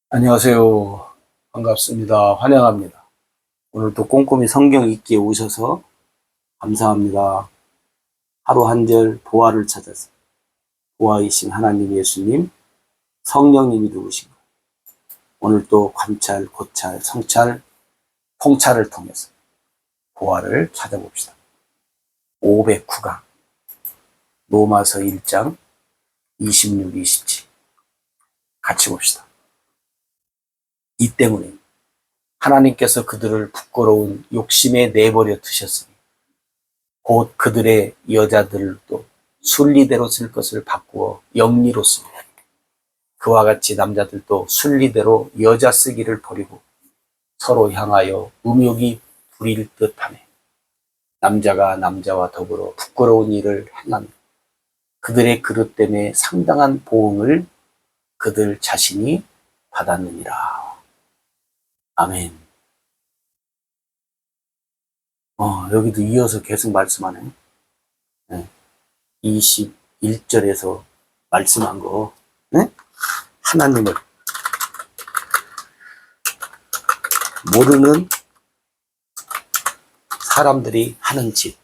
안녕하세요. 반갑습니다. 환영합니다. 오늘도 꼼꼼히 성경 읽기에 오셔서 감사합니다. 하루 한 절 보화를 찾아서 보화이신 하나님 예수님, 성령님이 누구신가? 오늘 또 관찰, 고찰, 성찰, 통찰을 통해서 보화를 찾아봅시다. 509강 로마서 1장 26, 27 같이 봅시다. 이 때문에 하나님께서 그들을 부끄러운 욕심에 내버려 두셨으니 곧 그들의 여자들도 순리대로 쓸 것을 바꾸어 영리로 쓰며 그와 같이 남자들도 순리대로 여자 쓰기를 버리고 서로 향하여 음욕이 부릴 듯하며 남자가 남자와 더불어 부끄러운 일을 행하며 그들의 그릇 때문에 상당한 보응을 그들 자신이 받았느니라. 아멘. 여기도 이어서 계속 말씀하네. 21절에서 말씀한 거, 네? 하나님을 모르는 사람들이 하는 짓,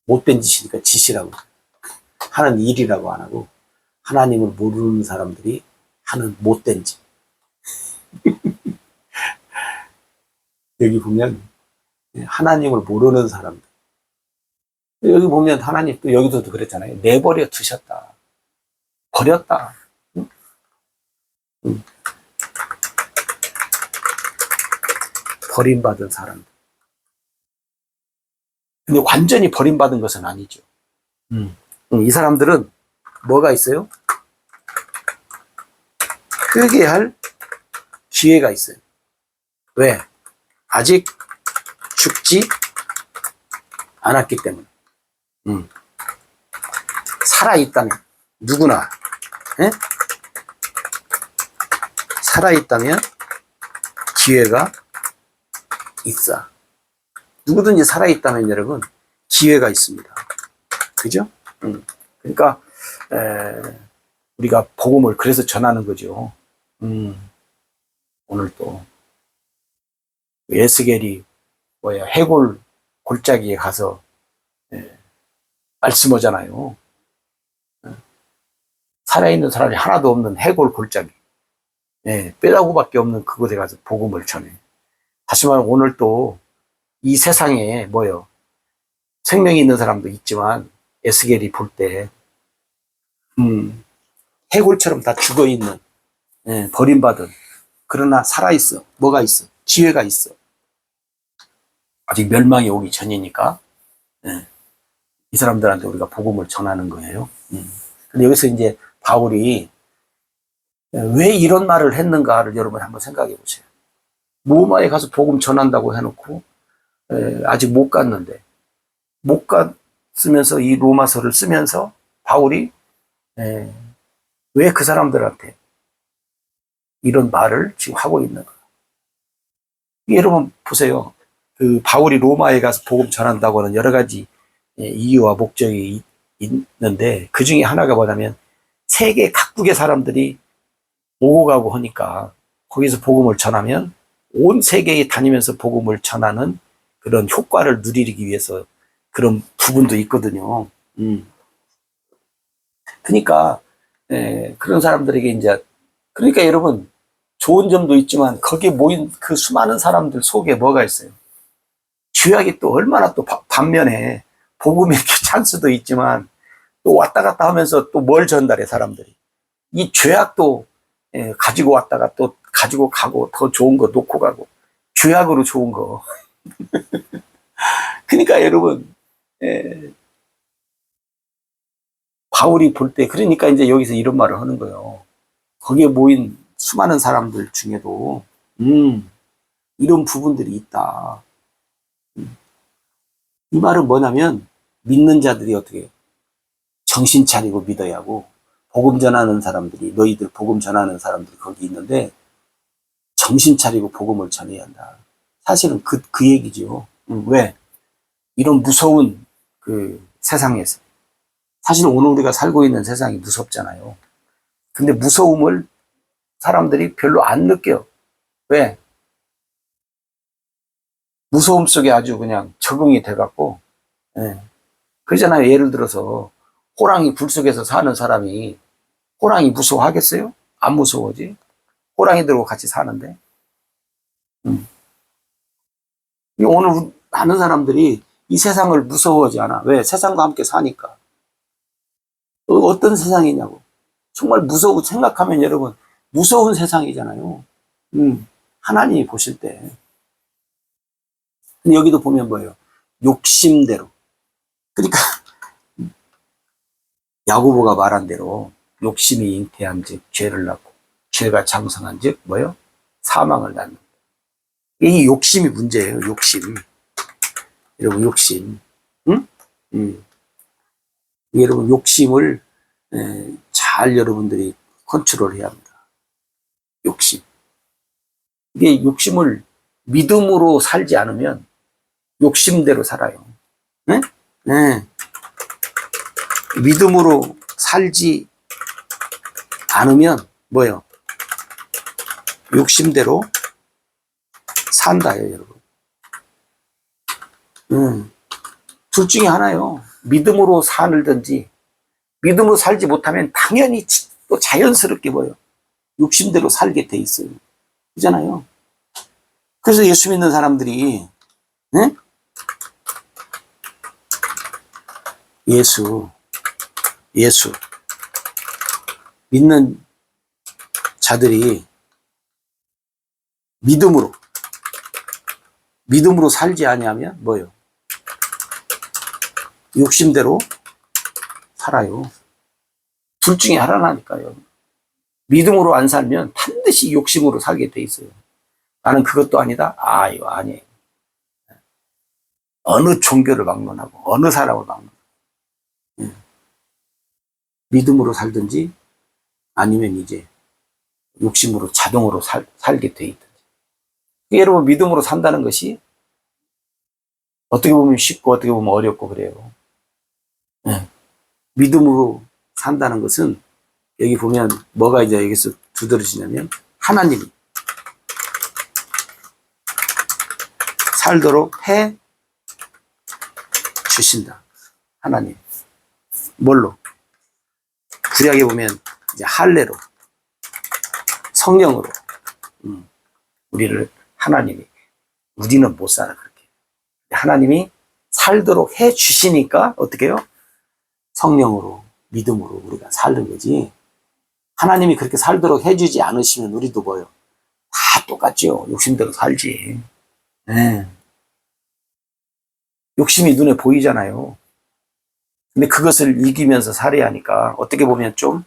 못된 짓이니까 짓이라고, 하는 일이라고 안 하고, 하나님을 모르는 사람들이 하는 못된 짓. 여기 보면, 하나님을 모르는 사람들. 여기 보면 하나님 또 여기서도 그랬잖아요. 내버려 두셨다. 버렸다. 응? 응. 버림받은 사람들. 근데 완전히 버림받은 것은 아니죠. 이 사람들은 뭐가 있어요? 회개할 기회가 있어요. 왜? 아직 죽지 않았기 때문에. 살아있다면, 누구나, 예? 살아있다면 기회가 있어. 누구든지 살아있다면 여러분, 기회가 있습니다. 그죠? 그러니까, 우리가 복음을 그래서 전하는 거죠. 오늘 또, 에스겔이 해골 골짜기에 가서 말씀하잖아요. 살아있는 사람이 하나도 없는 해골 골짜기, 뼈다구밖에 없는 그곳에 가서 복음을 전해. 다시 말하면 오늘 또 이 세상에 생명이 있는 사람도 있지만 에스겔이 볼 때 해골처럼 다 죽어있는, 버림받은, 그러나 살아있어. 뭐가 있어? 기회가 있어. 아직 멸망이 오기 전이니까 이 사람들한테 우리가 복음을 전하는 거예요. 근데 여기서 이제 바울이 왜 이런 말을 했는가를 여러분 한번 생각해 보세요. 로마에 가서 복음 전한다고 해놓고 아직 못 갔는데, 못 갔으면서 이 로마서를 쓰면서 바울이 왜 그 사람들한테 이런 말을 지금 하고 있는가. 여러분 보세요. 그 바울이 로마에 가서 복음 전한다고 하는 여러 가지 이유와 목적이 있는데, 그 중에 하나가 뭐냐면 세계 각국의 사람들이 오고 가고 하니까 거기서 복음을 전하면 온 세계에 다니면서 복음을 전하는 그런 효과를 누리기 위해서 그런 부분도 있거든요. 그러니까 그런 사람들에게 이제, 그러니까 여러분 좋은 점도 있지만 거기에 모인 그 수많은 사람들 속에 뭐가 있어요? 죄악이 또 얼마나 또 반면에 복음의 찬스도 있지만 또 왔다 갔다 하면서 또 뭘 전달해 사람들이. 이 죄악도 가지고 왔다가 또 가지고 가고, 더 좋은 거 놓고 가고, 죄악으로 좋은 거. 그러니까 여러분, 바울이 볼 때, 그러니까 이제 여기서 이런 말을 하는 거예요. 거기에 모인 수많은 사람들 중에도 이런 부분들이 있다. 이 말은 뭐냐면 믿는 자들이 어떻게 정신 차리고 믿어야 하고, 복음 전하는 사람들이, 너희들 복음 전하는 사람들이 거기 있는데 정신 차리고 복음을 전해야 한다. 사실은 그 얘기죠. 왜? 이런 무서운 그 세상에서, 사실 오늘 우리가 살고 있는 세상이 무섭잖아요. 근데 무서움을 사람들이 별로 안 느껴. 왜? 무서움 속에 아주 그냥 적응이 돼갖고, 예. 그러잖아요. 예를 들어서, 호랑이 불 속에서 사는 사람이, 호랑이 무서워하겠어요? 안 무서워지? 호랑이들하고 같이 사는데. 오늘 많은 사람들이 이 세상을 무서워하지 않아. 왜? 세상과 함께 사니까. 어떤 세상이냐고. 정말 무서워 생각하면 여러분, 무서운 세상이잖아요. 하나님이 보실 때. 근데 여기도 보면 뭐예요? 욕심대로. 그러니까 야고보가 말한 대로 욕심이 잉태한즉 죄를 낳고 죄가 장성한즉 뭐예요? 사망을 낳는. 이 욕심이 문제예요. 욕심. 여러분 욕심. 응? 여러분 욕심을 잘 여러분들이 컨트롤해야 합니다. 욕심. 이게 욕심을 믿음으로 살지 않으면 욕심대로 살아요. 네? 네. 믿음으로 살지 않으면 뭐예요? 욕심대로 산다요, 여러분. 둘 중에 하나요. 믿음으로 살든지 믿음으로 살지 못하면 당연히 또 자연스럽게 뭐예요? 욕심대로 살게 돼 있어요. 그잖아요. 그래서 예수 믿는 사람들이 네? 예수 믿는 자들이 믿음으로 살지 아니하면 뭐예요? 욕심대로 살아요. 둘 중에 하나라니까요. 믿음으로 안 살면 반드시 욕심으로 살게 돼 있어요. 나는 그것도 아니다? 이거 아니에요. 어느 종교를 막론하고 어느 사람을 막론하고 믿음으로 살든지 아니면 이제 욕심으로 자동으로 살게 돼 있든지. 여러분 믿음으로 산다는 것이 어떻게 보면 쉽고 어떻게 보면 어렵고 그래요. 믿음으로 산다는 것은 여기 보면 뭐가 이제 여기서 두드러지냐면 하나님이 살도록 해 주신다. 하나님. 뭘로? 구약에 보면 이제 할례로, 성령으로 우리를 하나님이, 우리는 못 살아 그렇게. 하나님이 살도록 해 주시니까 어떻게 해요? 성령으로, 믿음으로 우리가 살는 거지. 하나님이 그렇게 살도록 해주지 않으시면 우리도 뭐요? 다 똑같죠. 욕심대로 살지. 네. 욕심이 눈에 보이잖아요. 근데 그것을 이기면서 살아야 하니까 어떻게 보면 좀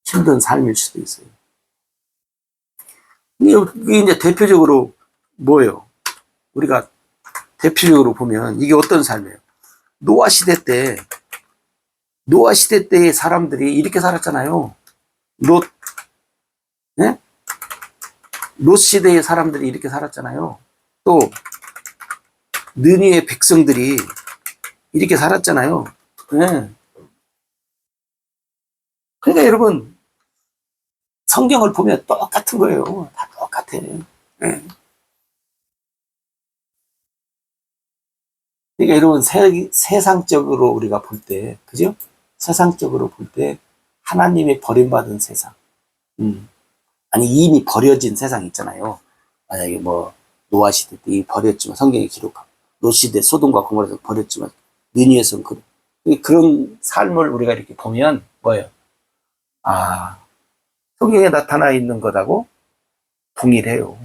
힘든 삶일 수도 있어요. 이게 이제 대표적으로 뭐예요? 우리가 대표적으로 보면 이게 어떤 삶이에요? 노아 시대 때의 사람들이 이렇게 살았잖아요. 네? 롯 시대의 사람들이 이렇게 살았잖아요. 또 느니의 백성들이 이렇게 살았잖아요. 네. 그러니까 여러분 성경을 보면 똑같은 거예요. 다 똑같아. 네. 그러니까 여러분 세상적으로 우리가 볼 때, 그죠? 세상적으로 볼 때 하나님의 버림받은 세상, 아니 이미 버려진 세상 있잖아요. 만약에 뭐 노아 시대 때 이미 버렸지만 성경에 기록하고 롯 시대 소돔과 고모라에서 버렸지만 느니에서는 그런 삶을 우리가 이렇게 보면 뭐예요? 성경에 나타나 있는 것하고 동일해요.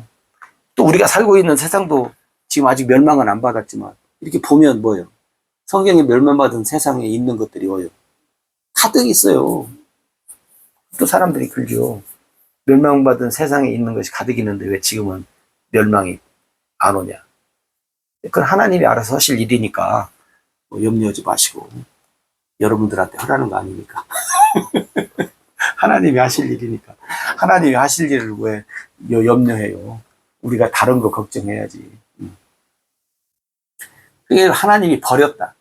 또 우리가 살고 있는 세상도 지금 아직 멸망은 안 받았지만 이렇게 보면 뭐예요? 성경에 멸망받은 세상에 있는 것들이 뭐예요? 가득 있어요. 또 사람들이 그러죠. 멸망받은 세상에 있는 것이 가득 있는데 왜 지금은 멸망이 안 오냐? 그건 하나님이 알아서 하실 일이니까 뭐 염려하지 마시고 여러분들한테 하라는 거 아니니까. 하나님이 하실 일이니까. 하나님이 하실 일을 왜 염려해요? 우리가 다른 거 걱정해야지. 그게 하나님이 버렸다.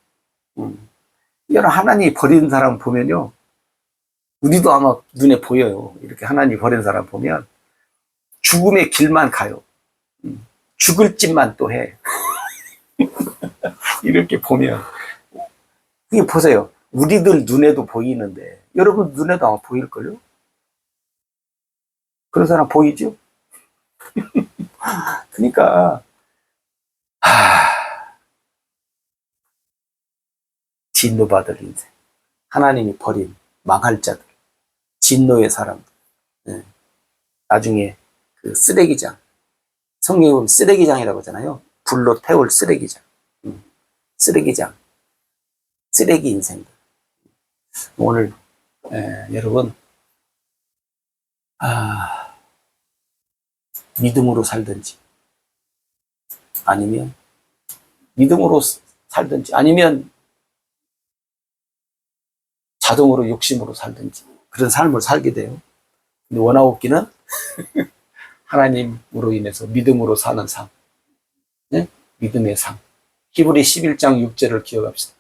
이런 하나님이 버리는 사람 보면요. 우리도 아마 눈에 보여요. 이렇게 하나님 버린 사람 보면 죽음의 길만 가요. 죽을 짓만 또 해. 이렇게 보면 이게 보세요. 우리들 눈에도 보이는데 여러분 눈에도 아마 보일걸요? 그런 사람 보이죠? 그러니까 진노받을 인생, 하나님이 버린 망할 자들, 진노의 사람들, 나중에 그 쓰레기장, 성경에 보면 쓰레기장이라고 하잖아요. 불로 태울 쓰레기장, 쓰레기장, 쓰레기 인생들. 오늘 여러분 믿음으로 살든지 아니면 믿음으로 살든지 아니면 자동으로 욕심으로 살든지 그런 삶을 살게 돼요. 근데 원하옵기는 하나님으로 인해서 믿음으로 사는 삶, 네? 믿음의 삶. 히브리 11장 6절을 기억합시다.